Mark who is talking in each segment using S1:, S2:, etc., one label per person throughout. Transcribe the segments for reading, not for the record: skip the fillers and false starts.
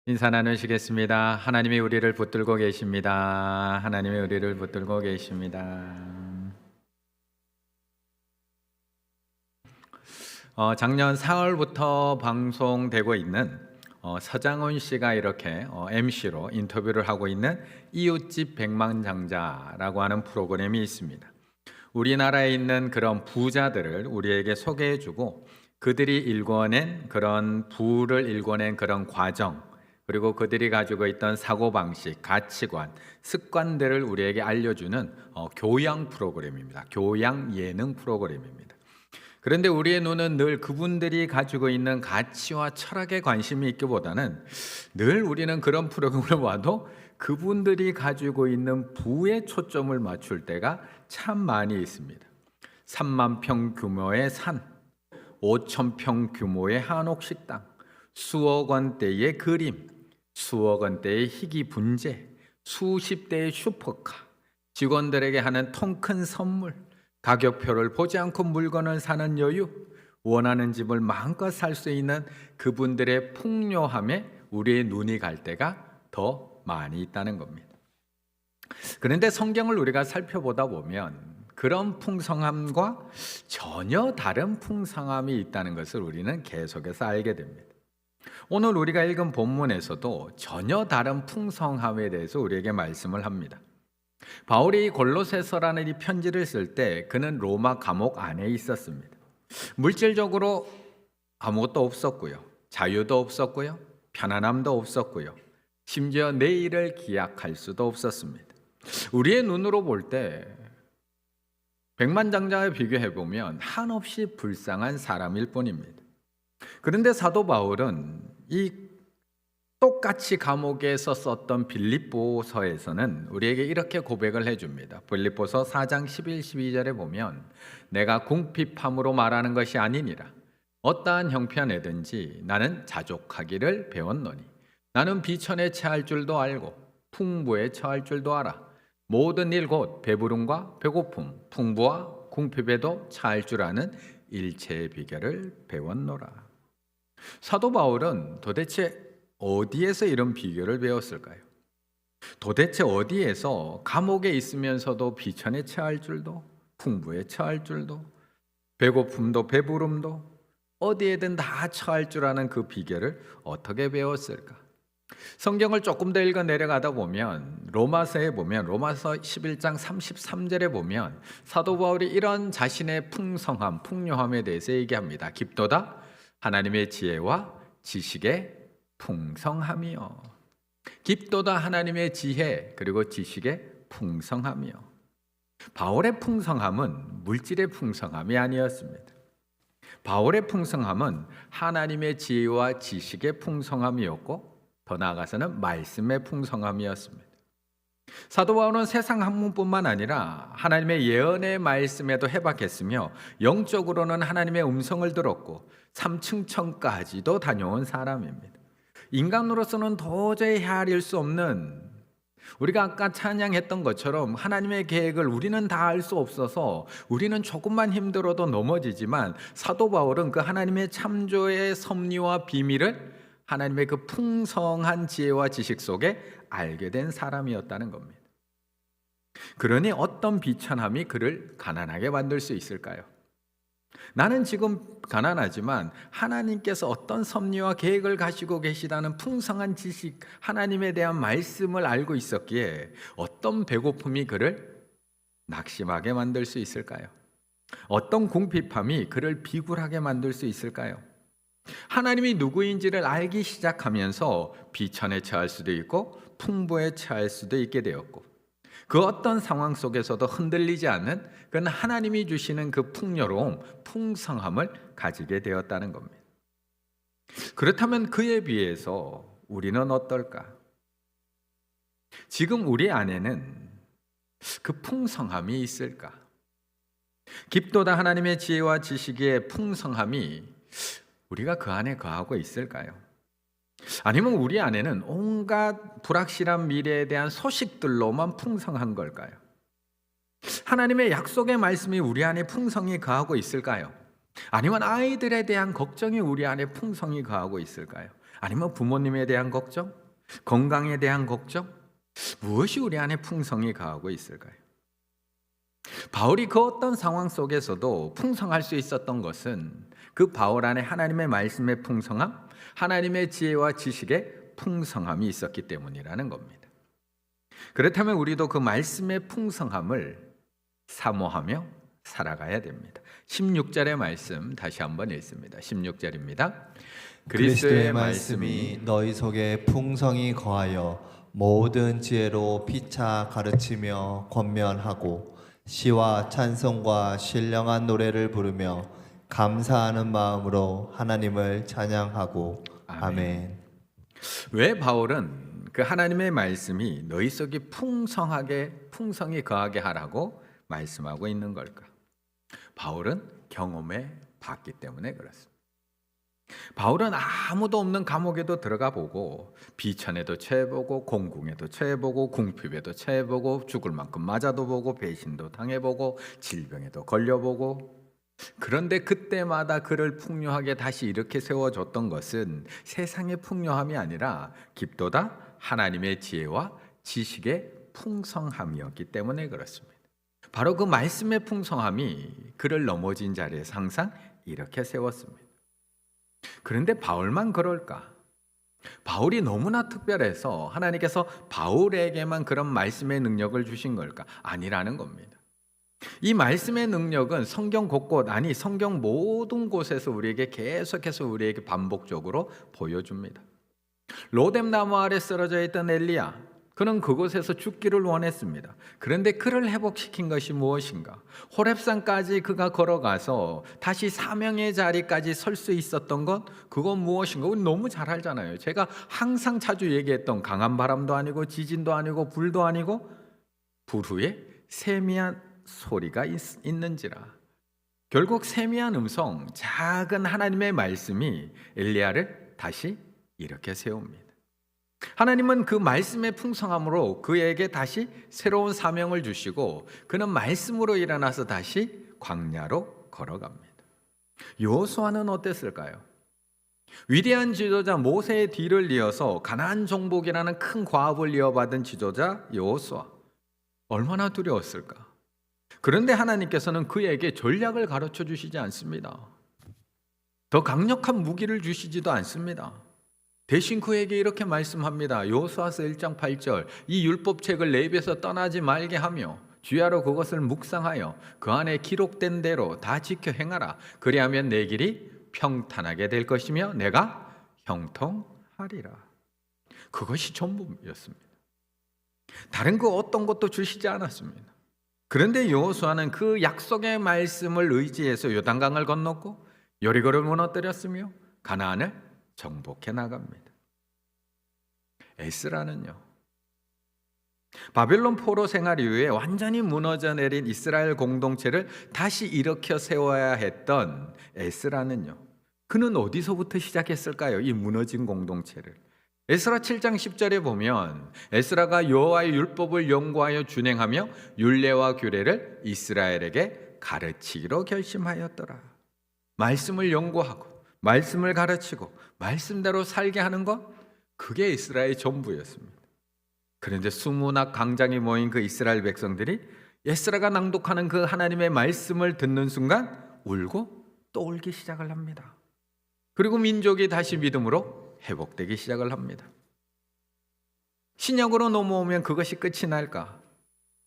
S1: 인사 나누시겠습니다. 하나님이 우리를 붙들고 계십니다. 하나님이 우리를 붙들고 계십니다. 작년 4월부터 방송되고 있는 서장훈 씨가 이렇게 MC로 인터뷰를 하고 있는 이웃집 백만장자라고 하는 프로그램이 있습니다. 우리나라에 있는 그런 부자들을 우리에게 소개해주고 그들이 일궈낸 그런 부를 일궈낸 그런 과정, 그리고 그들이 가지고 있던 사고방식, 가치관, 습관들을 우리에게 알려주는 교양 프로그램입니다. 교양 예능 프로그램입니다. 그런데 우리의 눈은 늘 그분들이 가지고 있는 가치와 철학에 관심이 있기보다는 늘 우리는 그런 프로그램을 봐도 그분들이 가지고 있는 부에 초점을 맞출 때가 참 많이 있습니다. 3만 평 규모의 산, 5천 평 규모의 한옥 식당, 수억 원대의 그림, 수억 원대의 희귀 분재, 수십 대의 슈퍼카, 직원들에게 하는 통 큰 선물, 가격표를 보지 않고 물건을 사는 여유, 원하는 집을 마음껏 살 수 있는 그분들의 풍요함에 우리의 눈이 갈 때가 더 많이 있다는 겁니다. 그런데 성경을 우리가 살펴보다 보면 그런 풍성함과 전혀 다른 풍성함이 있다는 것을 우리는 계속해서 알게 됩니다. 오늘 우리가 읽은 본문에서도 전혀 다른 풍성함에 대해서 우리에게 말씀을 합니다. 바울이 골로새서라는 이 편지를 쓸 때 그는 로마 감옥 안에 있었습니다. 물질적으로 아무것도 없었고요. 자유도 없었고요. 편안함도 없었고요. 심지어 내일을 기약할 수도 없었습니다. 우리의 눈으로 볼 때 백만장자와 비교해 보면 한없이 불쌍한 사람일 뿐입니다. 그런데 사도 바울은 이 똑같이 감옥에서 썼던 빌립보서에서는 우리에게 이렇게 고백을 해줍니다. 빌립보서 4장 11, 12절에 보면 내가 궁핍함으로 말하는 것이 아니니라. 어떠한 형편에든지 나는 자족하기를 배웠노니 나는 비천에 처할 줄도 알고 풍부에 처할 줄도 알아. 모든 일 곧 배부름과 배고픔, 풍부와 궁핍에도 처할 줄 아는 일체의 비결을 배웠노라. 사도 바울은 도대체 어디에서 이런 비결을 배웠을까요? 도대체 어디에서 감옥에 있으면서도 비천에 처할 줄도, 풍부에 처할 줄도, 배고픔도 배부름도 어디에든 다 처할 줄 아는 그 비결을 어떻게 배웠을까? 성경을 조금 더 읽어 내려가다 보면 로마서에 보면 로마서 11장 33절에 보면 사도 바울이 이런 자신의 풍성함, 풍요함에 대해서 얘기합니다. 깊도다 하나님의 지혜와 지식의 풍성함이요. 깊도다 하나님의 지혜 그리고 지식의 풍성함이요. 바울의 풍성함은 물질의 풍성함이 아니었습니다. 바울의 풍성함은 하나님의 지혜와 지식의 풍성함이었고 더 나아가서는 말씀의 풍성함이었습니다. 사도 바울은 세상 학문뿐만 아니라 하나님의 예언의 말씀에도 해박했으며 영적으로는 하나님의 음성을 들었고 3층 천까지도 다녀온 사람입니다. 인간으로서는 도저히 헤아릴 수 없는, 우리가 아까 찬양했던 것처럼 하나님의 계획을 우리는 다 알 수 없어서 우리는 조금만 힘들어도 넘어지지만 사도 바울은 그 하나님의 참조의 섭리와 비밀을 하나님의 그 풍성한 지혜와 지식 속에 알게 된 사람이었다는 겁니다. 그러니 어떤 비천함이 그를 가난하게 만들 수 있을까요? 나는 지금 가난하지만 하나님께서 어떤 섭리와 계획을 가지고 계시다는 풍성한 지식, 하나님에 대한 말씀을 알고 있었기에 어떤 배고픔이 그를 낙심하게 만들 수 있을까요? 어떤 궁핍함이 그를 비굴하게 만들 수 있을까요? 하나님이 누구인지를 알기 시작하면서 비천에 처할 수도 있고 풍부에 처할 수도 있게 되었고 그 어떤 상황 속에서도 흔들리지 않는 그건 하나님이 주시는 그 풍요로움, 풍성함을 가지게 되었다는 겁니다. 그렇다면 그에 비해서 우리는 어떨까? 지금 우리 안에는 그 풍성함이 있을까? 깊도다 하나님의 지혜와 지식의 풍성함이 우리가 그 안에 거하고 있을까요? 아니면 우리 안에는 온갖 불확실한 미래에 대한 소식들로만 풍성한 걸까요? 하나님의 약속의 말씀이 우리 안에 풍성히 거하고 있을까요? 아니면 아이들에 대한 걱정이 우리 안에 풍성히 거하고 있을까요? 아니면 부모님에 대한 걱정? 건강에 대한 걱정? 무엇이 우리 안에 풍성히 거하고 있을까요? 바울이 그 어떤 상황 속에서도 풍성할 수 있었던 것은 그 바울 안에 하나님의 말씀의 풍성함, 하나님의 지혜와 지식의 풍성함이 있었기 때문이라는 겁니다. 그렇다면 우리도 그 말씀의 풍성함을 사모하며 살아가야 됩니다. 16절의 말씀 다시 한번 읽습니다. 16절입니다.
S2: 그리스도의 말씀이 너희 속에 풍성히 거하여 모든 지혜로 피차 가르치며 권면하고 시와 찬송과 신령한 노래를 부르며 감사하는 마음으로 하나님을 찬양하고 아멘.
S1: 왜 바울은 그 하나님의 말씀이 너희 속에 풍성히 거하게 하라고 말씀하고 있는 걸까? 바울은 경험해 봤기 때문에 그렇습니다. 바울은 아무도 없는 감옥에도 들어가 보고 비천에도 처해보고 공궁에도 처해보고 궁핍에도 처해보고 죽을 만큼 맞아도 보고 배신도 당해보고 질병에도 걸려보고, 그런데 그때마다 그를 풍요하게 다시 이렇게 세워줬던 것은 세상의 풍요함이 아니라 깊도다 하나님의 지혜와 지식의 풍성함이었기 때문에 그렇습니다. 바로 그 말씀의 풍성함이 그를 넘어진 자리에서 항상 이렇게 세웠습니다. 그런데 바울만 그럴까? 바울이 너무나 특별해서 하나님께서 바울에게만 그런 말씀의 능력을 주신 걸까? 아니라는 겁니다. 이 말씀의 능력은 성경 곳곳, 아니 성경 모든 곳에서 우리에게 계속해서 우리에게 반복적으로 보여줍니다. 로뎀 나무 아래 쓰러져 있던 엘리야, 그는 그곳에서 죽기를 원했습니다. 그런데 그를 회복시킨 것이 무엇인가? 호렙산까지 그가 걸어가서 다시 사명의 자리까지 설 수 있었던 것, 그건 무엇인가? 우리 너무 잘 알잖아요. 제가 항상 자주 얘기했던 강한 바람도 아니고 지진도 아니고 불도 아니고 불 후에 세미한 소리가 있는지라. 결국 세미한 음성, 작은 하나님의 말씀이 엘리야를 다시 이렇게 세웁니다. 하나님은 그 말씀의 풍성함으로 그에게 다시 새로운 사명을 주시고 그는 말씀으로 일어나서 다시 광야로 걸어갑니다. 여호수아는 어땠을까요? 위대한 지도자 모세의 뒤를 이어서 가나안 정복이라는 큰 과업을 이어받은 지도자 여호수아, 얼마나 두려웠을까? 그런데 하나님께서는 그에게 전략을 가르쳐 주시지 않습니다. 더 강력한 무기를 주시지도 않습니다. 대신 그에게 이렇게 말씀합니다. 여호수아서 1장 8절, 이 율법책을 내 입에서 떠나지 말게 하며 주야로 그것을 묵상하여 그 안에 기록된 대로 다 지켜 행하라. 그리하면 내 길이 평탄하게 될 것이며 내가 형통하리라. 그것이 전부였습니다. 다른 그 어떤 것도 주시지 않았습니다. 그런데 여호수아는 그 약속의 말씀을 의지해서 요단강을 건넜고 여리고를 무너뜨렸으며 가나안을 정복해 나갑니다. 에스라는요, 바벨론 포로 생활 이후에 완전히 무너져 내린 이스라엘 공동체를 다시 일으켜 세워야 했던 에스라는요, 그는 어디서부터 시작했을까요? 이 무너진 공동체를. 에스라 7장 10절에 보면 에스라가 여호와의 율법을 연구하여 준행하며 율례와 규례를 이스라엘에게 가르치기로 결심하였더라. 말씀을 연구하고 말씀을 가르치고 말씀대로 살게 하는 것, 그게 이스라엘의 전부였습니다. 그런데 수문학 강장이 모인 그 이스라엘 백성들이 에스라가 낭독하는 그 하나님의 말씀을 듣는 순간 울고 또 울기 시작을 합니다. 그리고 민족이 다시 믿음으로 회복되기 시작을 합니다. 신약으로 넘어오면 그것이 끝이 날까?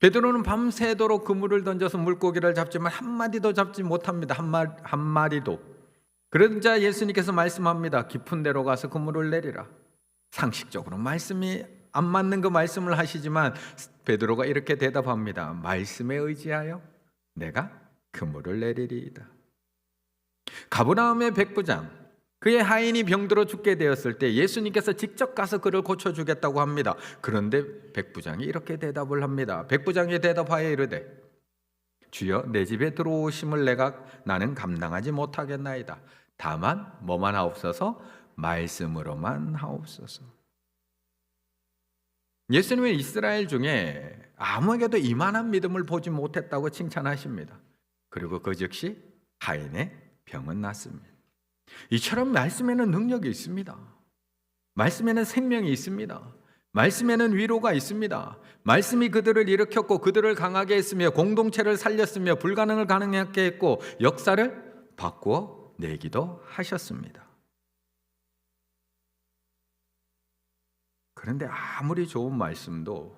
S1: 베드로는 밤새도록 그물을 던져서 물고기를 잡지만 한 마디도 잡지 못합니다. 한 마리도. 그러자 예수님께서 말씀합니다. 깊은 데로 가서 그물을 내리라. 상식적으로 말씀이 안 맞는 그 말씀을 하시지만 베드로가 이렇게 대답합니다. 말씀에 의지하여 내가 그물을 내리리이다. 가버나움의 백부장, 그의 하인이 병들어 죽게 되었을 때 예수님께서 직접 가서 그를 고쳐주겠다고 합니다. 그런데 백부장이 이렇게 대답을 합니다. 백부장이 대답하여 이르되 주여, 내 집에 들어오심을 나는 감당하지 못하겠나이다. 다만 뭐만 하옵소서? 말씀으로만 하옵소서. 예수님은 이스라엘 중에 아무에게도 이만한 믿음을 보지 못했다고 칭찬하십니다. 그리고 그 즉시 하인의 병은 낫습니다. 이처럼 말씀에는 능력이 있습니다. 말씀에는 생명이 있습니다. 말씀에는 위로가 있습니다. 말씀이 그들을 일으켰고 그들을 강하게 했으며 공동체를 살렸으며 불가능을 가능하게 했고 역사를 바꾸어 내기도 하셨습니다. 그런데 아무리 좋은 말씀도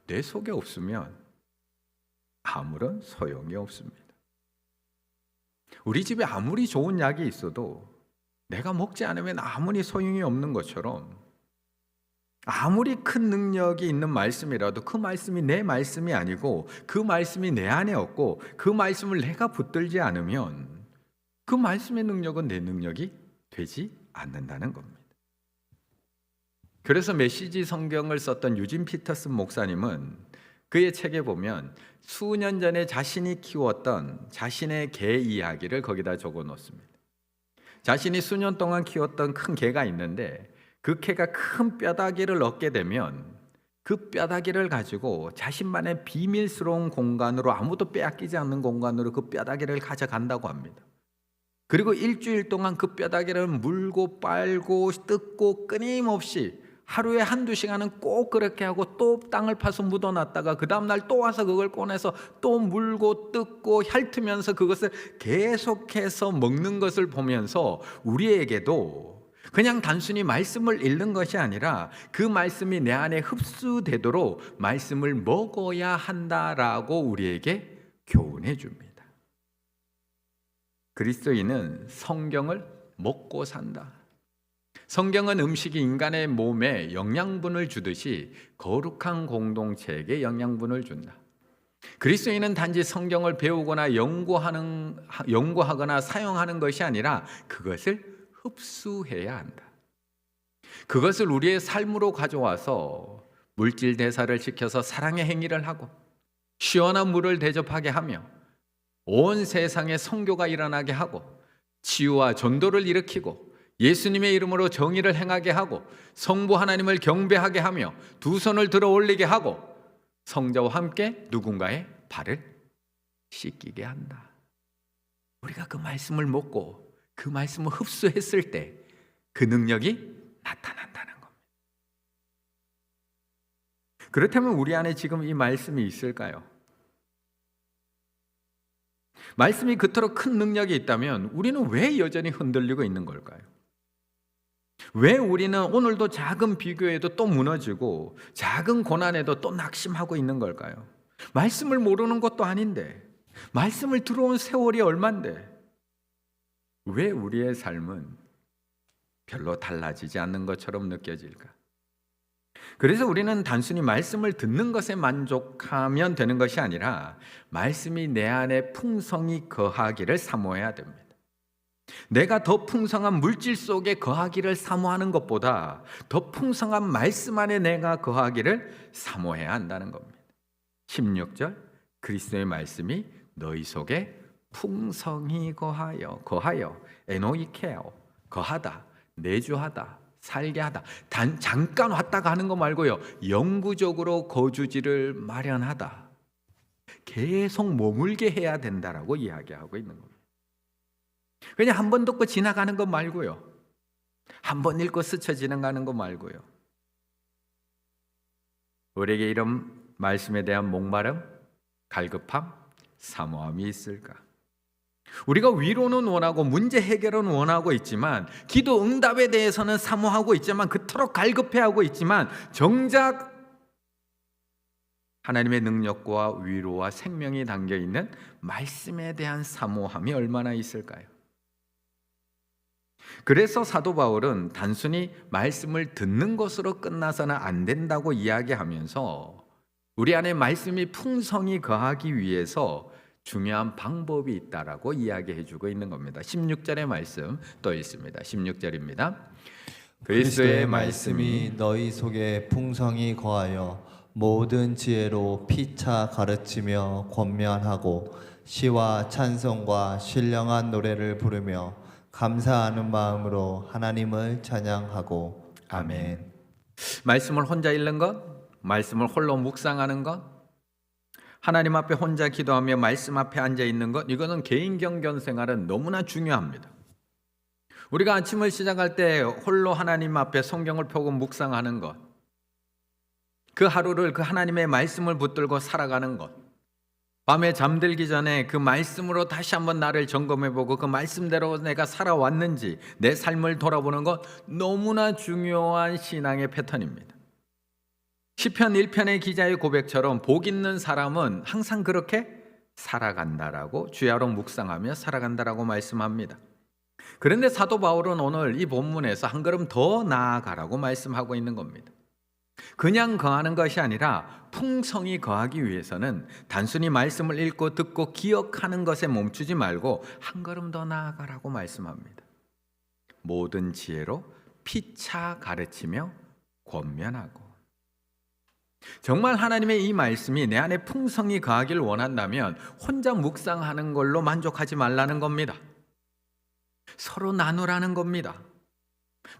S1: 내 속에 없으면 아무런 소용이 없습니다. 우리 집에 아무리 좋은 약이 있어도 내가 먹지 않으면 아무리 소용이 없는 것처럼 아무리 큰 능력이 있는 말씀이라도 그 말씀이 내 말씀이 아니고 그 말씀이 내 안에 없고 그 말씀을 내가 붙들지 않으면 그 말씀의 능력은 내 능력이 되지 않는다는 겁니다. 그래서 메시지 성경을 썼던 유진 피터슨 목사님은 그의 책에 보면 수년 전에 자신이 키웠던 자신의 개 이야기를 거기다 적어 놓습니다. 자신이 수년 동안 키웠던 큰 개가 있는데 그 개가 큰 뼈다귀를 얻게 되면 그 뼈다귀를 가지고 자신만의 비밀스러운 공간으로 아무도 빼앗기지 않는 공간으로 그 뼈다귀를 가져간다고 합니다. 그리고 일주일 동안 그 뼈다귀를 물고 빨고 뜯고 끊임없이 하루에 한두 시간은 꼭 그렇게 하고 또 땅을 파서 묻어놨다가 그 다음날 또 와서 그걸 꺼내서 또 물고 뜯고 핥으면서 그것을 계속해서 먹는 것을 보면서 우리에게도 그냥 단순히 말씀을 읽는 것이 아니라 그 말씀이 내 안에 흡수되도록 말씀을 먹어야 한다라고 우리에게 교훈해 줍니다. 그리스도인은 성경을 먹고 산다. 성경은 음식이 인간의 몸에 영양분을 주듯이 거룩한 공동체에게 영양분을 준다. 그리스도인은 단지 성경을 배우거나 연구하거나 사용하는 것이 아니라 그것을 흡수해야 한다. 그것을 우리의 삶으로 가져와서 물질 대사를 시켜서 사랑의 행위를 하고 시원한 물을 대접하게 하며 온 세상에 선교가 일어나게 하고 치유와 전도를 일으키고 예수님의 이름으로 정의를 행하게 하고 성부 하나님을 경배하게 하며 두 손을 들어 올리게 하고 성자와 함께 누군가의 발을 씻기게 한다. 우리가 그 말씀을 먹고 그 말씀을 흡수했을 때 그 능력이 나타난다는 겁니다. 그렇다면 우리 안에 지금 이 말씀이 있을까요? 말씀이 그토록 큰 능력이 있다면 우리는 왜 여전히 흔들리고 있는 걸까요? 왜 우리는 오늘도 작은 비교에도 또 무너지고 작은 고난에도 또 낙심하고 있는 걸까요? 말씀을 모르는 것도 아닌데 말씀을 들어온 세월이 얼만데 왜 우리의 삶은 별로 달라지지 않는 것처럼 느껴질까? 그래서 우리는 단순히 말씀을 듣는 것에 만족하면 되는 것이 아니라 말씀이 내 안에 풍성히 거하기를 사모해야 됩니다. 내가 더 풍성한 물질 속에 거하기를 사모하는 것보다 더 풍성한 말씀 안에 내가 거하기를 사모해야 한다는 겁니다. 16절 그리스도의 말씀이 너희 속에 풍성히 거하여 에노이케오 거하다 내주하다 살게 하다 잠깐 왔다 가는 거 말고요 영구적으로 거주지를 마련하다 계속 머물게 해야 된다라고 이야기하고 있는 겁니다. 그냥 한 번 듣고 지나가는 것 말고요 한 번 읽고 스쳐 지나가는 것 말고요 우리에게 이런 말씀에 대한 목마름, 갈급함, 사모함이 있을까? 우리가 위로는 원하고 문제 해결은 원하고 있지만 기도 응답에 대해서는 사모하고 있지만 그토록 갈급해하고 있지만 정작 하나님의 능력과 위로와 생명이 담겨있는 말씀에 대한 사모함이 얼마나 있을까요? 그래서 사도 바울은 단순히 말씀을 듣는 것으로 끝나서는 안 된다고 이야기하면서 우리 안에 말씀이 풍성히 거하기 위해서 중요한 방법이 있다라고 이야기해 주고 있는 겁니다. 16절의 말씀 또 있습니다. 16절입니다.
S2: 그리스도의 말씀이 너희 속에 풍성히 거하여 모든 지혜로 피차 가르치며 권면하고 시와 찬송과 신령한 노래를 부르며 감사하는 마음으로 하나님을 찬양하고 아멘.
S1: 말씀을 혼자 읽는 것, 말씀을 홀로 묵상하는 것, 하나님 앞에 혼자 기도하며 말씀 앞에 앉아 있는 것, 이거는 개인 경건 생활은 너무나 중요합니다. 우리가 아침을 시작할 때 홀로 하나님 앞에 성경을 펴고 묵상하는 것, 그 하루를 그 하나님의 말씀을 붙들고 살아가는 것, 밤에 잠들기 전에 그 말씀으로 다시 한번 나를 점검해보고 그 말씀대로 내가 살아왔는지 내 삶을 돌아보는 것, 너무나 중요한 신앙의 패턴입니다. 시편 1편의 기자의 고백처럼 복 있는 사람은 항상 그렇게 살아간다라고, 주야로 묵상하며 살아간다라고 말씀합니다. 그런데 사도 바울은 오늘 이 본문에서 한 걸음 더 나아가라고 말씀하고 있는 겁니다. 그냥 거하는 것이 아니라 풍성히 거하기 위해서는 단순히 말씀을 읽고 듣고 기억하는 것에 멈추지 말고 한 걸음 더 나아가라고 말씀합니다. 모든 지혜로 피차 가르치며 권면하고. 정말 하나님의 이 말씀이 내 안에 풍성히 거하길 원한다면 혼자 묵상하는 걸로 만족하지 말라는 겁니다. 서로 나누라는 겁니다.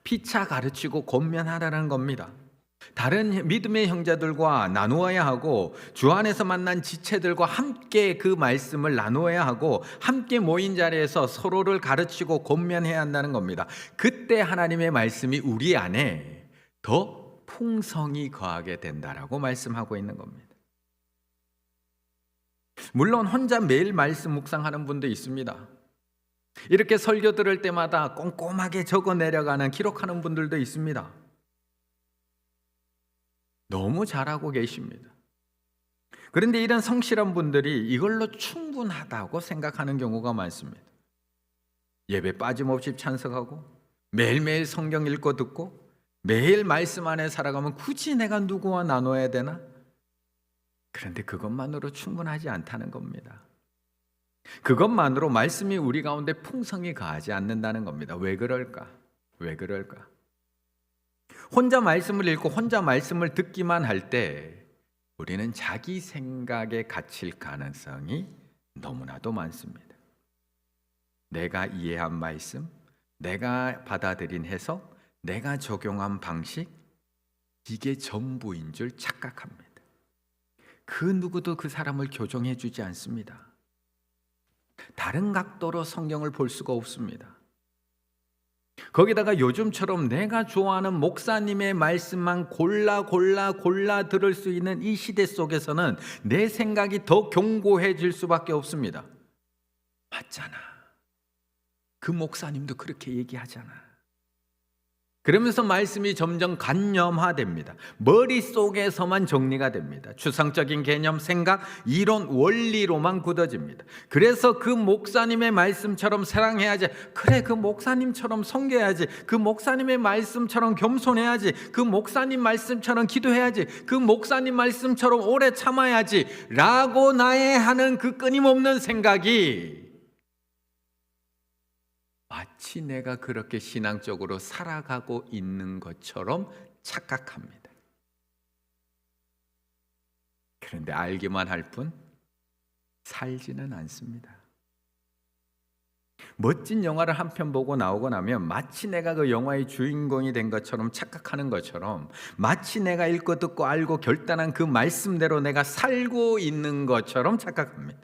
S1: 피차 가르치고 권면하라는 겁니다. 다른 믿음의 형제들과 나누어야 하고 주 안에서 만난 지체들과 함께 그 말씀을 나누어야 하고 함께 모인 자리에서 서로를 가르치고 권면해야 한다는 겁니다. 그때 하나님의 말씀이 우리 안에 더 풍성히 거하게 된다라고 말씀하고 있는 겁니다. 물론 혼자 매일 말씀 묵상하는 분도 있습니다. 이렇게 설교 들을 때마다 꼼꼼하게 적어 내려가는, 기록하는 분들도 있습니다. 너무 잘하고 계십니다. 그런데 이런 성실한 분들이 이걸로 충분하다고 생각하는 경우가 많습니다. 예배 빠짐없이 참석하고 매일매일 성경 읽고 듣고 매일 말씀 안에 살아가면 굳이 내가 누구와 나눠야 되나? 그런데 그것만으로 충분하지 않다는 겁니다. 그것만으로 말씀이 우리 가운데 풍성히 거하지 않는다는 겁니다. 왜 그럴까? 왜 그럴까? 혼자 말씀을 읽고 혼자 말씀을 듣기만 할 때 우리는 자기 생각에 갇힐 가능성이 너무나도 많습니다. 내가 이해한 말씀, 내가 받아들인 해석, 내가 적용한 방식, 이게 전부인 줄 착각합니다. 그 누구도 그 사람을 교정해 주지 않습니다. 다른 각도로 성경을 볼 수가 없습니다. 거기다가 요즘처럼 내가 좋아하는 목사님의 말씀만 골라 들을 수 있는 이 시대 속에서는 내 생각이 더 견고해질 수밖에 없습니다. 맞잖아. 그 목사님도 그렇게 얘기하잖아. 그러면서 말씀이 점점 관념화됩니다. 머릿속에서만 정리가 됩니다. 추상적인 개념, 생각, 이론, 원리로만 굳어집니다. 그래서 그 목사님의 말씀처럼 사랑해야지, 그래 그 목사님처럼 섬겨야지, 그 목사님의 말씀처럼 겸손해야지, 그 목사님 말씀처럼 기도해야지, 그 목사님 말씀처럼 오래 참아야지 라고 나의 하는 그 끊임없는 생각이 마치 내가 그렇게 신앙적으로 살아가고 있는 것처럼 착각합니다. 그런데 알기만 할 뿐 살지는 않습니다. 멋진 영화를 한 편 보고 나오고 나면 마치 내가 그 영화의 주인공이 된 것처럼 착각하는 것처럼, 마치 내가 읽고 듣고 알고 결단한 그 말씀대로 내가 살고 있는 것처럼 착각합니다.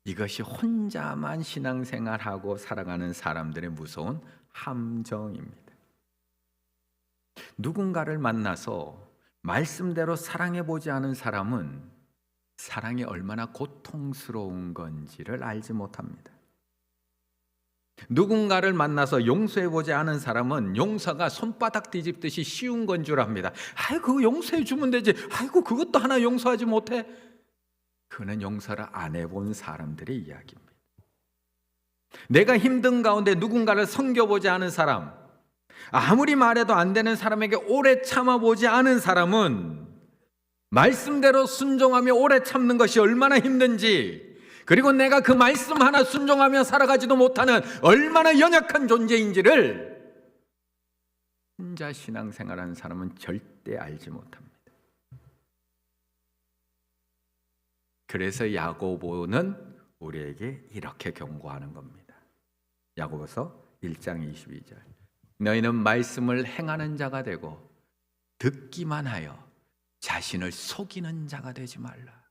S1: 이것이 혼자만 신앙생활하고 살아가는 사람들의 무서운 함정입니다. 누군가를 만나서 말씀대로 사랑해보지 않은 사람은 사랑이 얼마나 고통스러운 건지를 알지 못합니다. 누군가를 만나서 용서해보지 않은 사람은 용서가 손바닥 뒤집듯이 쉬운 건 줄 압니다. 아이고 용서해 주면 되지, 아이고 그것도 하나 용서하지 못해. 그는 용서를 안 해본 사람들의 이야기입니다. 내가 힘든 가운데 누군가를 섬겨보지 않은 사람, 아무리 말해도 안 되는 사람에게 오래 참아보지 않은 사람은 말씀대로 순종하며 오래 참는 것이 얼마나 힘든지, 그리고 내가 그 말씀 하나 순종하며 살아가지도 못하는 얼마나 연약한 존재인지를 혼자 신앙생활하는 사람은 절대 알지 못합니다. 그래서 야고보는 우리에게 이렇게 경고하는 겁니다. 야고보서 1장 22절. 너희는 말씀을 행하는 자가 되고 듣기만 하여 자신을 속이는 자가 되지 말라.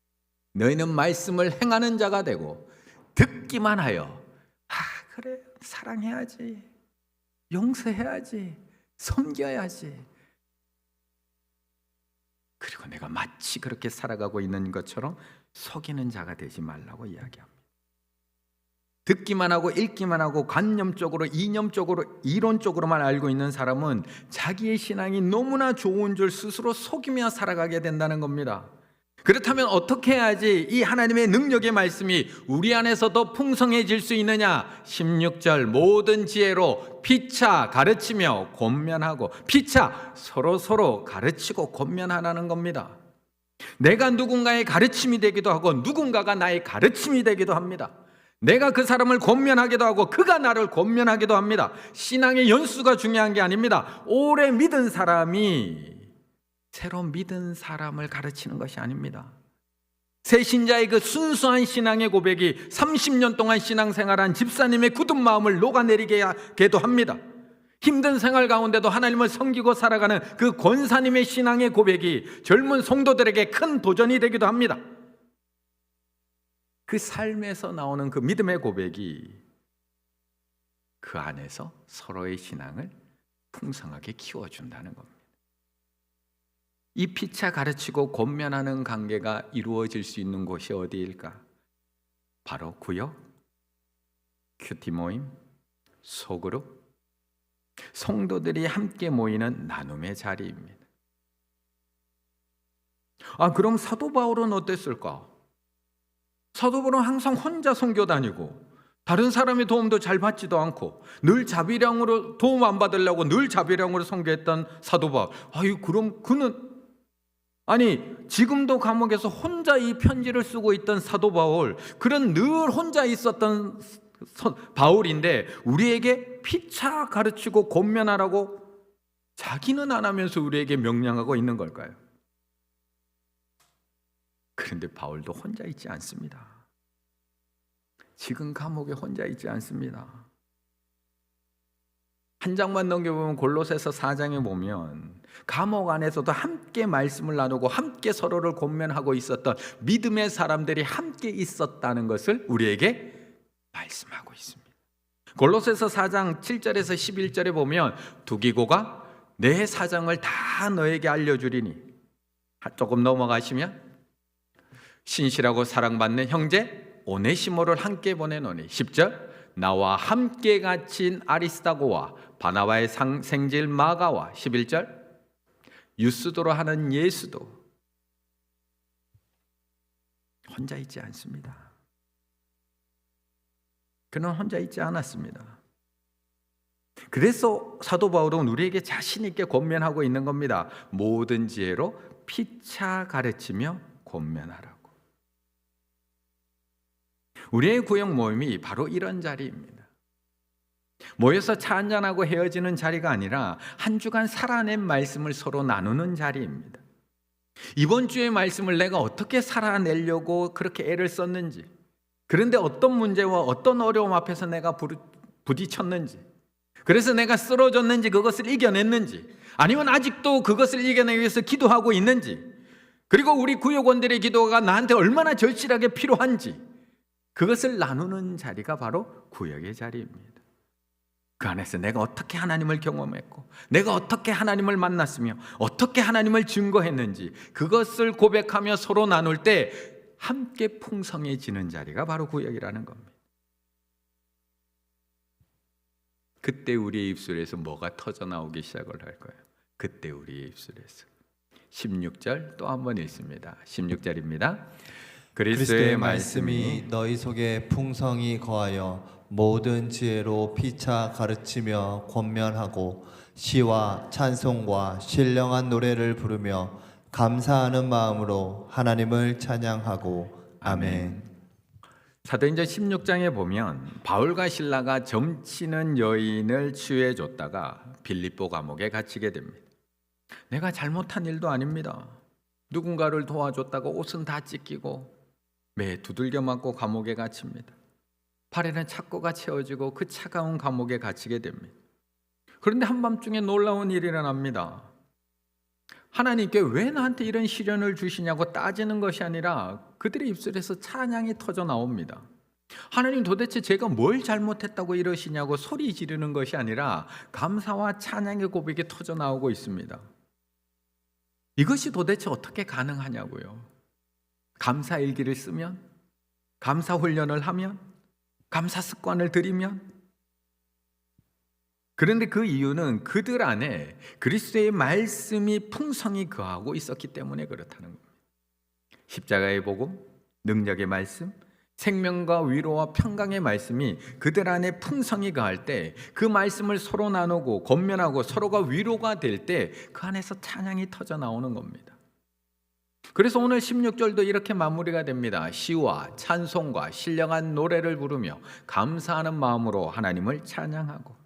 S1: 너희는 말씀을 행하는 자가 되고 듣기만 하여 그래 사랑해야지, 용서해야지, 섬겨야지, 그리고 내가 마치 그렇게 살아가고 있는 것처럼 속이는 자가 되지 말라고 이야기합니다. 듣기만 하고 읽기만 하고 관념적으로, 이념적으로, 이론적으로만 알고 있는 사람은 자기의 신앙이 너무나 좋은 줄 스스로 속이며 살아가게 된다는 겁니다. 그렇다면 어떻게 해야지 이 하나님의 능력의 말씀이 우리 안에서 더 풍성해질 수 있느냐? 16절 모든 지혜로 피차 가르치며 권면하고, 피차 서로 가르치고 권면하라는 겁니다. 내가 누군가의 가르침이 되기도 하고 누군가가 나의 가르침이 되기도 합니다. 내가 그 사람을 권면하기도 하고 그가 나를 권면하기도 합니다. 신앙의 연수가 중요한 게 아닙니다. 오래 믿은 사람이 새로 믿은 사람을 가르치는 것이 아닙니다. 새 신자의 그 순수한 신앙의 고백이 30년 동안 신앙생활한 집사님의 굳은 마음을 녹아내리게도 합니다. 힘든 생활 가운데도 하나님을 섬기고 살아가는 그 권사님의 신앙의 고백이 젊은 성도들에게 큰 도전이 되기도 합니다. 그 삶에서 나오는 그 믿음의 고백이 그 안에서 서로의 신앙을 풍성하게 키워준다는 겁니다. 이 피차 가르치고 권면하는 관계가 이루어질 수 있는 곳이 어디일까? 바로 구역, 큐티 모임, 소그룹, 성도들이 함께 모이는 나눔의 자리입니다. 그럼 사도 바울은 어땠을까? 사도 바울은 항상 혼자 선교 다니고 다른 사람의 도움도 잘 받지도 않고 늘 자비량으로 도움 안 받으려고 늘 자비량으로 선교했던 사도 바울. 그럼 그는 지금도 감옥에서 혼자 이 편지를 쓰고 있던 사도 바울, 그런 늘 혼자 있었던 바울인데 우리에게 피차 가르치고 권면하라고 자기는 안 하면서 우리에게 명령하고 있는 걸까요? 그런데 바울도 혼자 있지 않습니다. 지금 감옥에 혼자 있지 않습니다. 한 장만 넘겨보면 골로새서 4장에 보면 감옥 안에서도 함께 말씀을 나누고 함께 서로를 권면하고 있었던 믿음의 사람들이 함께 있었다는 것을 우리에게 말씀하고 있습니다. 골로새서 4장 7절에서 11절에 보면 두기고가 내 사정을 다 너에게 알려주리니, 조금 넘어가시면 신실하고 사랑받는 형제 오네시모를 함께 보내노니, 10절 나와 함께 갇힌 아리스다고와 바나바의 생질 마가와, 11절 유스도로 하는 예수도. 혼자 있지 않습니다. 그는 혼자 있지 않았습니다. 그래서 사도 바울은 우리에게 자신 있게 권면하고 있는 겁니다. 모든 지혜로 피차 가르치며 권면하라고. 우리의 구역 모임이 바로 이런 자리입니다. 모여서 차 한잔하고 헤어지는 자리가 아니라 한 주간 살아낸 말씀을 서로 나누는 자리입니다. 이번 주의 말씀을 내가 어떻게 살아내려고 그렇게 애를 썼는지, 그런데 어떤 문제와 어떤 어려움 앞에서 내가 부딪혔는지, 그래서 내가 쓰러졌는지 그것을 이겨냈는지, 아니면 아직도 그것을 이겨내기 위해서 기도하고 있는지, 그리고 우리 구역원들의 기도가 나한테 얼마나 절실하게 필요한지, 그것을 나누는 자리가 바로 구역의 자리입니다. 그 안에서 내가 어떻게 하나님을 경험했고 내가 어떻게 하나님을 만났으며 어떻게 하나님을 증거했는지 그것을 고백하며 서로 나눌 때 함께 풍성해지는 자리가 바로 구역이라는 겁니다. 그때 우리의 입술에서 뭐가 터져 나오기 시작을 할 거예요. 그때 우리의 입술에서. 16절 또 한 번 읽습니다. 16절입니다.
S2: 그리스도의 말씀이 너희 속에 풍성히 거하여 모든 지혜로 피차 가르치며 권면하고 시와 찬송과 신령한 노래를 부르며 감사하는 마음으로 하나님을 찬양하고 아멘.
S1: 사도행전 16장에 보면 바울과 실라가 점치는 여인을 취해줬다가 빌립보 감옥에 갇히게 됩니다. 내가 잘못한 일도 아닙니다. 누군가를 도와줬다가 옷은 다 찢기고 매 두들겨 맞고 감옥에 갇힙니다. 발에는 착고가 채워지고 그 차가운 감옥에 갇히게 됩니다. 그런데 한밤중에 놀라운 일이 일어납니다. 하나님께 왜 나한테 이런 시련을 주시냐고 따지는 것이 아니라 그들의 입술에서 찬양이 터져 나옵니다. 하나님 도대체 제가 뭘 잘못했다고 이러시냐고 소리 지르는 것이 아니라 감사와 찬양의 고백이 터져 나오고 있습니다. 이것이 도대체 어떻게 가능하냐고요. 감사 일기를 쓰면, 감사 훈련을 하면, 감사 습관을 들이면. 그런데 그 이유는 그들 안에 그리스도의 말씀이 풍성히 거하고 있었기 때문에 그렇다는 겁니다. 십자가의 복음, 능력의 말씀, 생명과 위로와 평강의 말씀이 그들 안에 풍성히 거할 때, 그 말씀을 서로 나누고 권면하고 서로가 위로가 될 때 그 안에서 찬양이 터져 나오는 겁니다. 그래서 오늘 16절도 이렇게 마무리가 됩니다. 시와 찬송과 신령한 노래를 부르며 감사하는 마음으로 하나님을 찬양하고.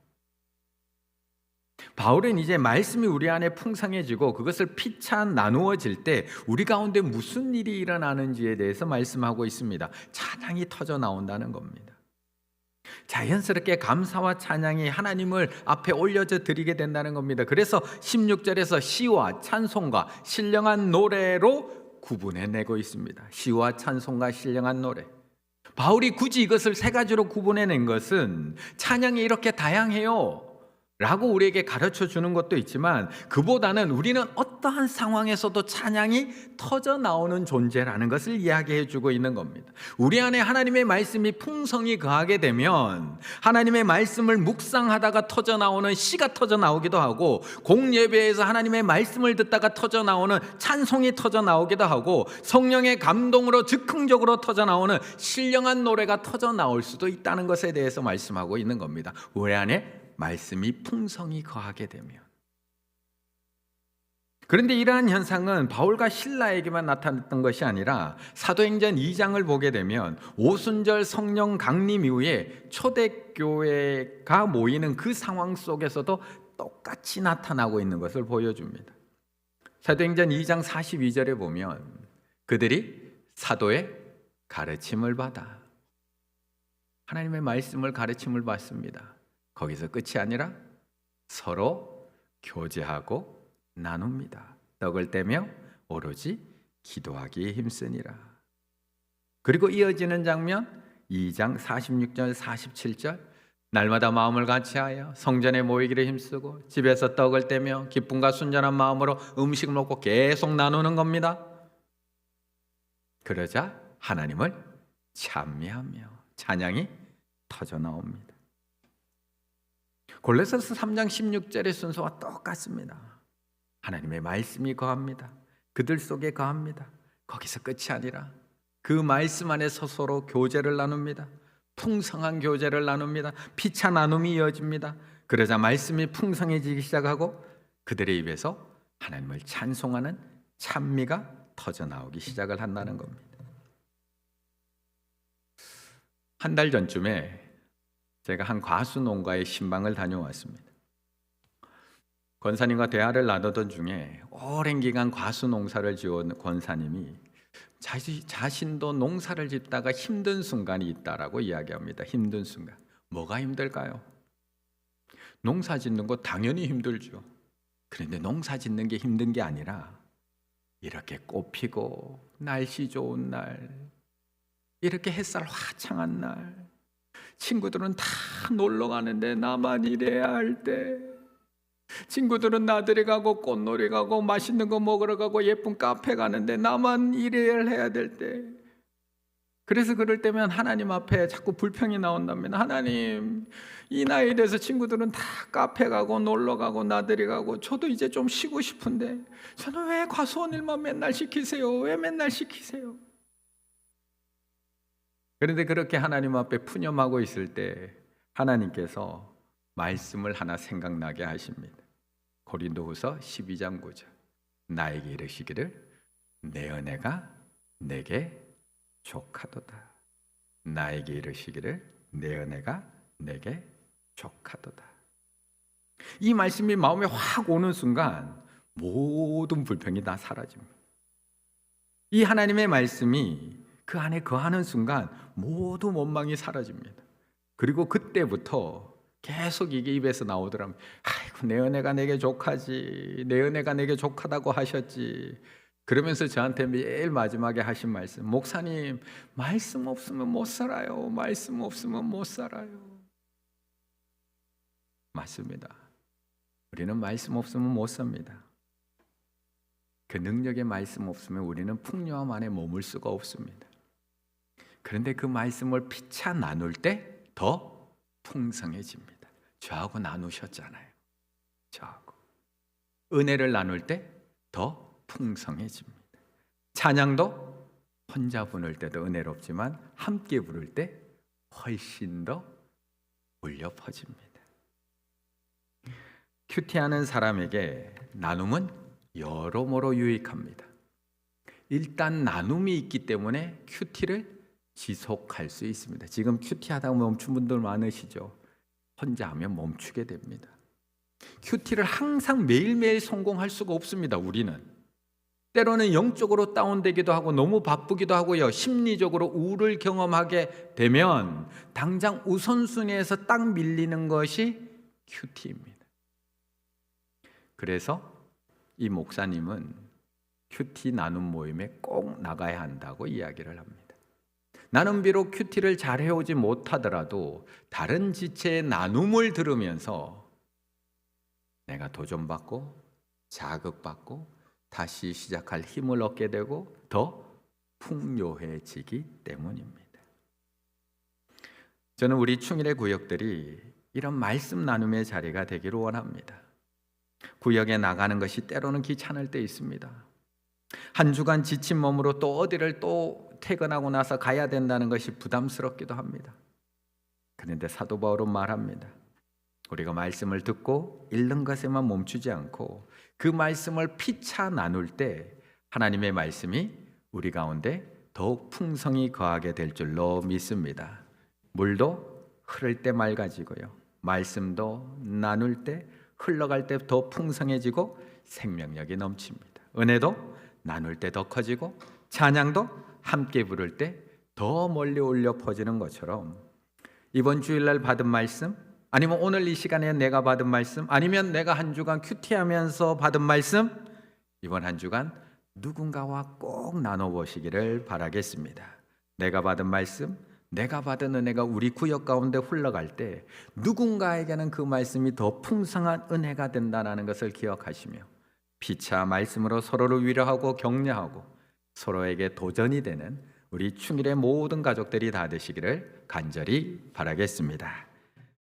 S1: 바울은 이제 말씀이 우리 안에 풍성해지고 그것을 피차 나누어질 때 우리 가운데 무슨 일이 일어나는지에 대해서 말씀하고 있습니다. 찬양이 터져 나온다는 겁니다. 자연스럽게 감사와 찬양이 하나님을 앞에 올려져 드리게 된다는 겁니다. 그래서 16절에서 시와 찬송과 신령한 노래로 구분해내고 있습니다. 시와 찬송과 신령한 노래. 바울이 굳이 이것을 세 가지로 구분해낸 것은 찬양이 이렇게 다양해요 라고 우리에게 가르쳐 주는 것도 있지만, 그보다는 우리는 어떠한 상황에서도 찬양이 터져 나오는 존재라는 것을 이야기해 주고 있는 겁니다. 우리 안에 하나님의 말씀이 풍성히 거하게 되면 하나님의 말씀을 묵상하다가 터져 나오는 시가 터져 나오기도 하고, 공예배에서 하나님의 말씀을 듣다가 터져 나오는 찬송이 터져 나오기도 하고, 성령의 감동으로 즉흥적으로 터져 나오는 신령한 노래가 터져 나올 수도 있다는 것에 대해서 말씀하고 있는 겁니다. 우리 안에 말씀이 풍성히 거하게 되면. 그런데 이러한 현상은 바울과 실라에게만 나타났던 것이 아니라 사도행전 2장을 보게 되면 오순절 성령 강림 이후에 초대교회가 모이는 그 상황 속에서도 똑같이 나타나고 있는 것을 보여줍니다. 사도행전 2장 42절에 보면 그들이 사도의 가르침을 받아, 하나님의 말씀을 가르침을 받습니다. 거기서 끝이 아니라 서로 교제하고 나눕니다. 떡을 떼며 오로지 기도하기에 힘쓰니라. 그리고 이어지는 장면 2장 46절 47절, 날마다 마음을 같이하여 성전에 모이기를 힘쓰고 집에서 떡을 떼며 기쁨과 순전한 마음으로 음식을 먹고 계속 나누는 겁니다. 그러자 하나님을 찬미하며 찬양이 터져 나옵니다. 골로새서 3장 16절의 순서와 똑같습니다. 하나님의 말씀이 거합니다. 그들 속에 거합니다. 거기서 끝이 아니라 그 말씀 안에서 서로 교제를 나눕니다. 풍성한 교제를 나눕니다. 피차 나눔이 이어집니다. 그러자 말씀이 풍성해지기 시작하고 그들의 입에서 하나님을 찬송하는 찬미가 터져 나오기 시작을 한다는 겁니다. 한 달 전쯤에 제가 한 과수 농가의 신방을 다녀왔습니다. 권사님과 대화를 나누던 중에 오랜 기간 과수 농사를 지어온 권사님이 자신도 농사를 짓다가 힘든 순간이 있다라고 이야기합니다. 힘든 순간. 뭐가 힘들까요? 농사 짓는 거 당연히 힘들죠. 그런데 농사 짓는 게 힘든 게 아니라 이렇게 꽃 피고 날씨 좋은 날, 이렇게 햇살 화창한 날, 친구들은 다 놀러 가는데 나만 일해야 할 때, 친구들은 나들이 가고 꽃놀이 가고 맛있는 거 먹으러 가고 예쁜 카페 가는데 나만 일을 해야 될 때, 그래서 그럴 때면 하나님 앞에 자꾸 불평이 나온답니다. 하나님, 이 나이에 대해서 친구들은 다 카페 가고 놀러 가고 나들이 가고 저도 이제 좀 쉬고 싶은데 저는 왜 과수원 일만 맨날 시키세요? 왜 맨날 시키세요? 그런데 그렇게 하나님 앞에 푸념하고 있을 때 하나님께서 말씀을 하나 생각나게 하십니다. 고린도후서 12장 9절, 나에게 이르시기를 내 은혜가 내게 족하도다. 나에게 이르시기를 내 은혜가 내게 족하도다. 이 말씀이 마음에 확 오는 순간 모든 불평이 다 사라집니다. 이 하나님의 말씀이 그 안에 거하는 순간 모든 원망이 사라집니다. 그리고 그때부터 계속 이게 입에서 나오더라면, 아이고 내 은혜가 내게 족하지, 내 은혜가 내게 족하다고 하셨지. 그러면서 저한테 매일 마지막에 하신 말씀, 목사님 말씀 없으면 못 살아요. 말씀 없으면 못 살아요. 맞습니다. 우리는 말씀 없으면 못 삽니다. 그 능력의 말씀 없으면 우리는 풍요함 안에 머물 수가 없습니다. 그런데 그 말씀을 피차 나눌 때 더 풍성해집니다. 저하고 나누셨잖아요. 저하고 은혜를 나눌 때 더 풍성해집니다. 찬양도 혼자 부를 때도 은혜롭지만 함께 부를 때 훨씬 더 울려 퍼집니다. 큐티하는 사람에게 나눔은 여러모로 유익합니다. 일단 나눔이 있기 때문에 큐티를 지속할 수 있습니다. 지금 큐티하다가 멈춘 분들 많으시죠? 혼자 하면 멈추게 됩니다. 큐티를 항상 매일매일 성공할 수가 없습니다. 우리는 때로는 영적으로 다운되기도 하고 너무 바쁘기도 하고요. 심리적으로 우울을 경험하게 되면 당장 우선순위에서 딱 밀리는 것이 큐티입니다. 그래서 이 목사님은 큐티 나눔 모임에 꼭 나가야 한다고 이야기를 합니다. 나는 비록 큐티를 잘 해오지 못하더라도 다른 지체의 나눔을 들으면서 내가 도전받고 자극받고 다시 시작할 힘을 얻게 되고 더 풍요해지기 때문입니다. 저는 우리 충일의 구역들이 이런 말씀 나눔의 자리가 되기를 원합니다. 구역에 나가는 것이 때로는 귀찮을 때 있습니다. 한 주간 지친 몸으로 또 어디를 또 퇴근하고 나서 가야 된다는 것이 부담스럽기도 합니다. 그런데 사도 바울은 말합니다. 우리가 말씀을 듣고 읽는 것에만 멈추지 않고 그 말씀을 피차 나눌 때 하나님의 말씀이 우리 가운데 더욱 풍성히 거하게 될 줄로 믿습니다. 물도 흐를 때 맑아지고요. 말씀도 나눌 때 흘러갈 때 더 풍성해지고 생명력이 넘칩니다. 은혜도 나눌 때 더 커지고 찬양도 함께 부를 때 더 멀리 울려 퍼지는 것처럼 이번 주일날 받은 말씀, 아니면 오늘 이 시간에 내가 받은 말씀, 아니면 내가 한 주간 큐티하면서 받은 말씀, 이번 한 주간 누군가와 꼭 나눠보시기를 바라겠습니다. 내가 받은 말씀, 내가 받은 은혜가 우리 구역 가운데 흘러갈 때 누군가에게는 그 말씀이 더 풍성한 은혜가 된다는 것을 기억하시며 피차 말씀으로 서로를 위로하고 격려하고 서로에게 도전이 되는 우리 충일의 모든 가족들이 다 되시기를 간절히 바라겠습니다.